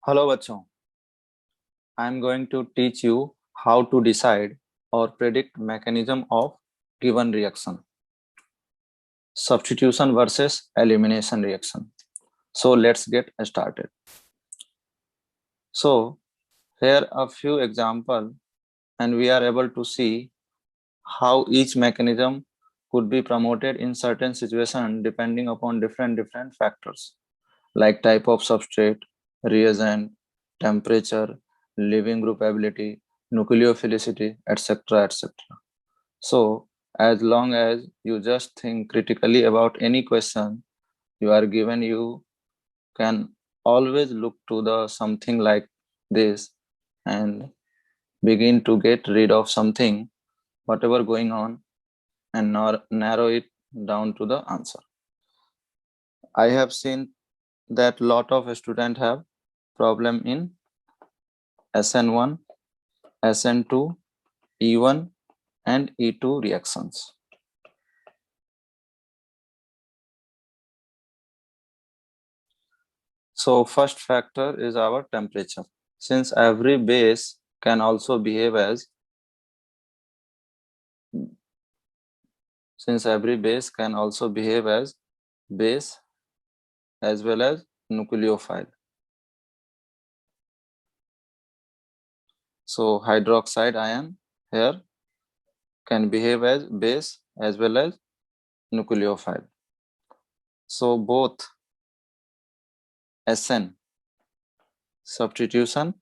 Hello बच्चों, I am going to teach you how to decide or predict mechanism of given reaction. Substitution versus elimination reaction. So let's get started. So here are a few examples and we are able to see how each mechanism could be promoted in certain situations depending upon different factors like type of substrate, reagent, temperature, living group ability, nucleophilicity, etc. etc. So, as long as you just think critically about any question you are given, you can always look to the something like this and begin to get rid of something, whatever going on, and narrow it down to the answer. I have seen that lot of students have problem in SN1, SN2, E1 and E2 reactions. So first factor is our temperature. Since every base can also behave as base as well as nucleophile. So hydroxide ion here can behave as base as well as nucleophile. So both SN substitution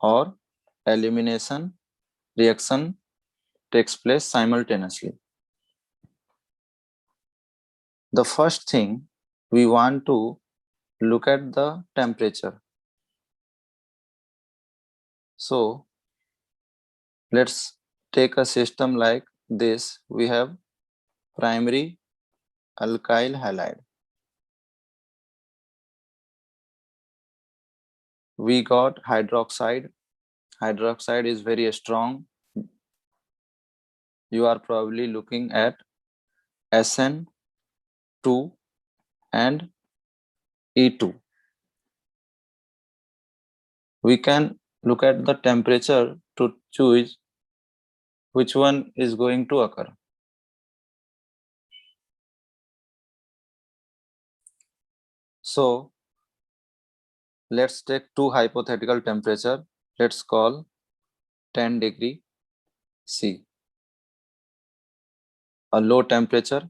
or elimination reaction takes place simultaneously. The first thing we want to look at the temperature. So let's take a system like this. We have primary alkyl halide. We got hydroxide. Hydroxide is very strong. You are probably looking at SN2 and E2. We can look at the temperature to choose which one is going to occur. So let's take two hypothetical temperature. Let's call 10 degree C, a low temperature,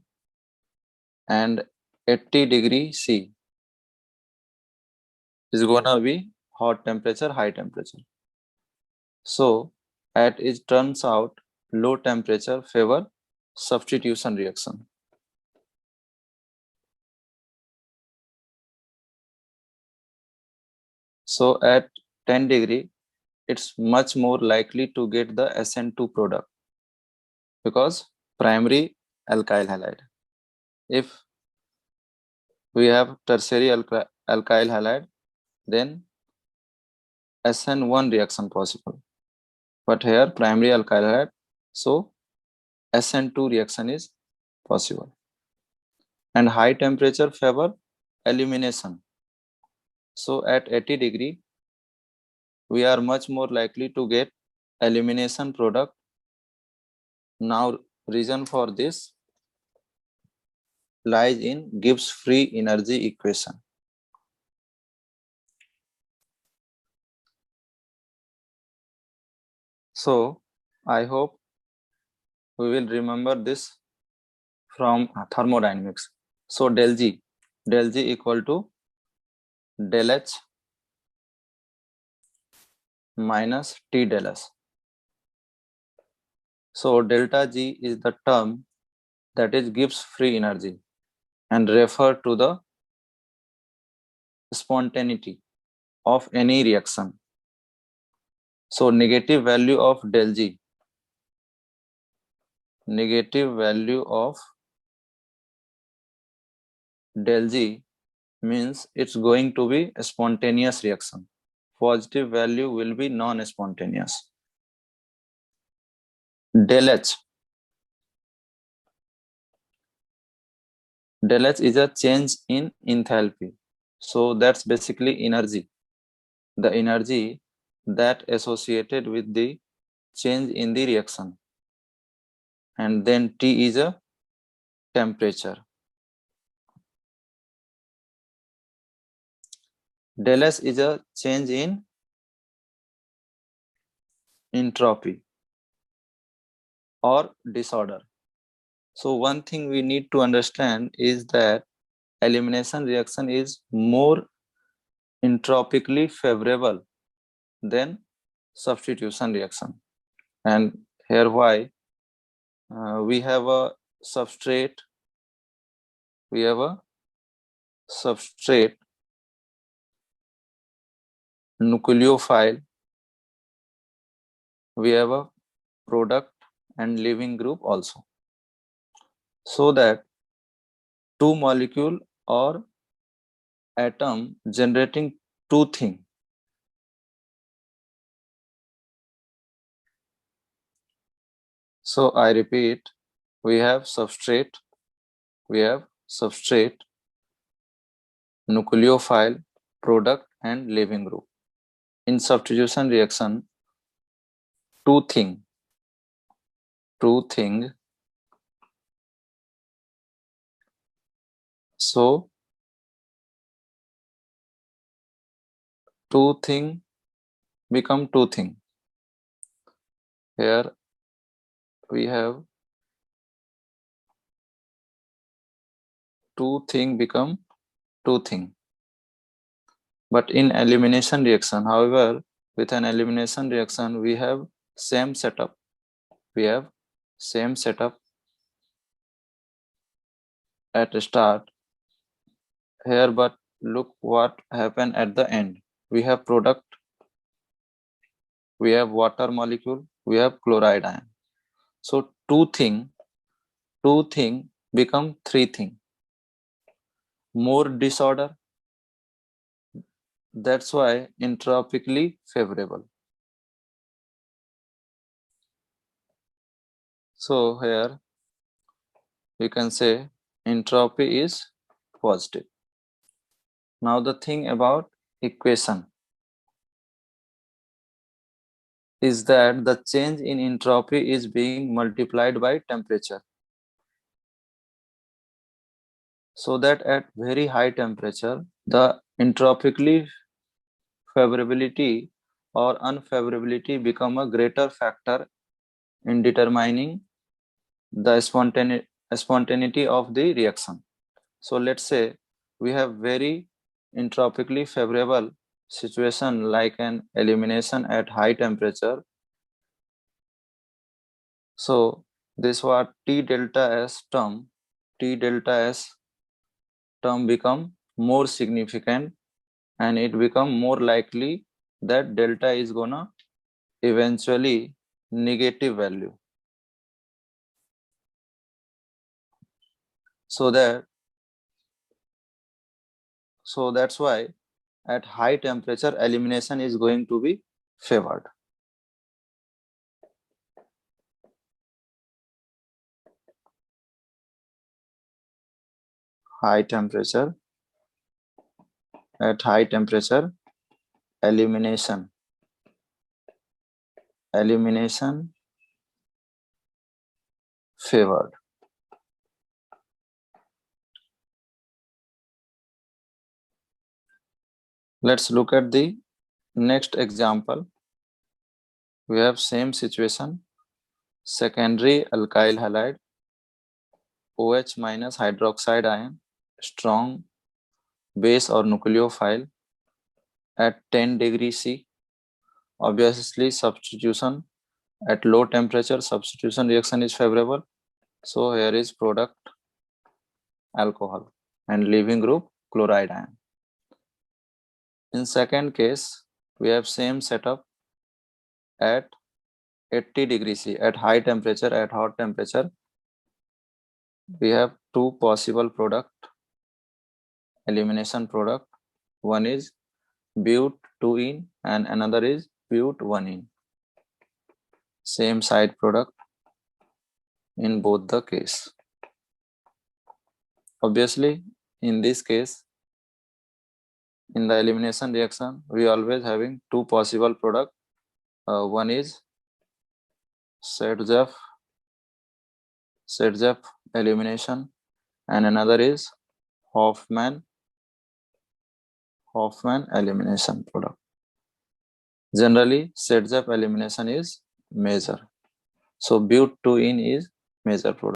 and 80 degree C is gonna be hot temperature, high temperature. So at it turns out low temperature favor substitution reaction. So at 10 degree, it's much more likely to get the SN2 product because primary alkyl halide. If we have tertiary alkyl halide, then SN1 reaction possible. But here primary alkyl halide, so SN2 reaction is possible. And high temperature favor elimination. So at 80 degree, we are much more likely to get elimination product. Now reason for this lies in Gibbs free energy equation. So I hope we will remember this from thermodynamics. So del G equal to del H minus T del S. So delta G is the term that is Gibbs free energy and refer to the spontaneity of any reaction. So negative value of del G, negative value of del G means it's going to be a spontaneous reaction. Positive value will be non-spontaneous. Del H is a change in enthalpy. So that's basically energy. the energy that associated with the change in the reaction, and then T is a temperature. Del S is a change in entropy or disorder. So one thing we need to understand is that elimination reaction is more entropically favorable than substitution reaction. And here why? We have a substrate nucleophile, we have a product and leaving group also, so that two molecule or atom generating two things. So I repeat, we have substrate, nucleophile, product and leaving group. In substitution reaction, two thing so two thing become two thing. Here we have two thing become two thing. But in elimination reaction, however, with an elimination reaction, we have same setup. At the start here, but look what happened at the end. We have product, we have water molecule, we have chloride ion. So two thing become three thing. More disorder. That's why entropically favorable. So here we can say entropy is positive. Now the thing about equation is that the change in entropy is being multiplied by temperature. So that at very high temperature, the entropically favorability or unfavorability become a greater factor in determining the spontaneity of the reaction. So let's say we have very entropically favorable situation like an elimination at high temperature. So this what T delta S term become more significant, and it become more likely that delta is gonna eventually negative value. So that's why at high temperature elimination is going to be favored. At high temperature elimination favored. Let's look at the next example. We have same situation, secondary alkyl halide, OH minus hydroxide ion, strong base or nucleophile at 10 degrees C. Obviously substitution at low temperature, substitution reaction is favorable. So here is product alcohol and leaving group chloride ion. In second case, we have same setup at 80 degrees C. At high temperature, at hot temperature, we have two possible product, elimination product. One is but 2-ene and another is but 1-ene. Same side product in both the case. Obviously, in this case, in the elimination reaction, we always having two possible product. One is Sedgwick elimination, and another is Hoffman elimination product. Generally, Sedgwick elimination is major. So but2-in is major product.